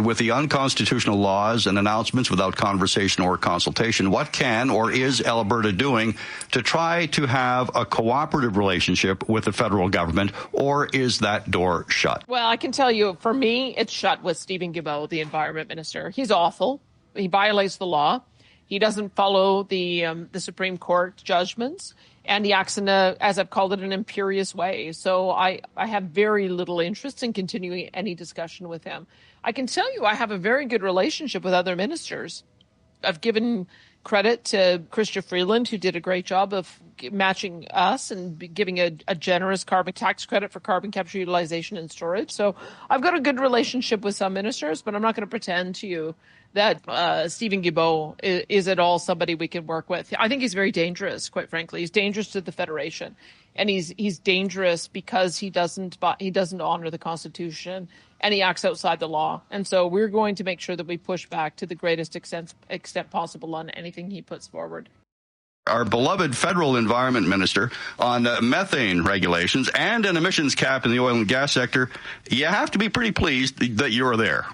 With the unconstitutional laws and announcements without conversation or consultation, what can or is Alberta doing to try to have a cooperative relationship with the federal government, or is that door shut? Well, I can tell you, for me, it's shut with Stephen Guilbeault, the Environment Minister. He's awful. He violates the law. He doesn't follow the Supreme Court judgments, and he acts in a, as I've called it, an imperious way. So I have very little interest in continuing any discussion with him. I can tell you I have a very good relationship with other ministers. I've given credit to Chrystia Freeland, who did a great job of matching us and giving a generous carbon tax credit for carbon capture, utilization, and storage. So I've got a good relationship with some ministers, but I'm not going to pretend to you that Stephen Guilbeault is at all somebody we can work with. I think he's very dangerous, quite frankly. He's dangerous to the Federation, and he's dangerous because he doesn't honor the Constitution, and he acts outside the law. And so we're going to make sure that we push back to the greatest extent possible on anything he puts forward. Our beloved federal environment minister on methane regulations and an emissions cap in the oil and gas sector, you have to be pretty pleased that you're there.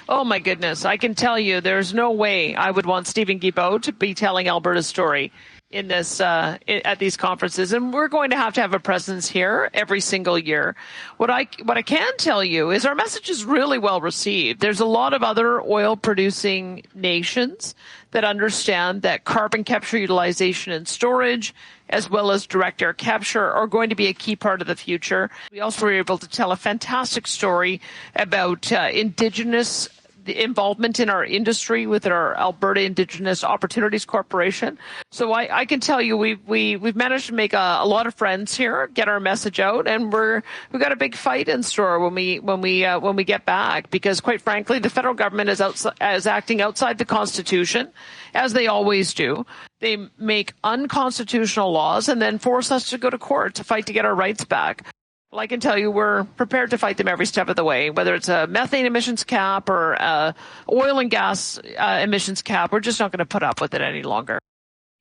Oh, my goodness. I can tell you there's no way I would want Stephen Guilbeault to be telling Alberta's story in this at these conferences, and we're going to have a presence here every single year. What I can tell you is our message is really well received. There's a lot of other oil producing nations that understand that carbon capture, utilization, and storage, as well as direct air capture, are going to be a key part of the future. We also were able to tell a fantastic story about Indigenous involvement in our industry with our Alberta Indigenous Opportunities Corporation. So I can tell you we've managed to make a lot of friends here, get our message out, and we've got a big fight in store when we get back, because quite frankly the federal government is acting outside the Constitution, as they always do. They make unconstitutional laws and then force us to go to court to fight to get our rights back. Well, I can tell you we're prepared to fight them every step of the way, whether it's a methane emissions cap or oil and gas emissions cap. We're just not going to put up with it any longer.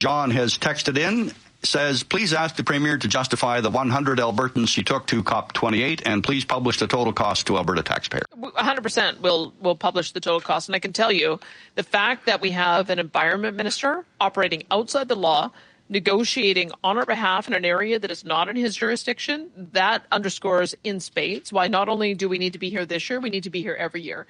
John has texted in, says, please ask the Premier to justify the 100 Albertans she took to COP28, and please publish the total cost to Alberta taxpayers. 100% we'll publish the total cost. And I can tell you the fact that we have an environment minister operating outside the law, negotiating on our behalf in an area that is not in his jurisdiction, that underscores in spades why not only do we need to be here this year, we need to be here every year.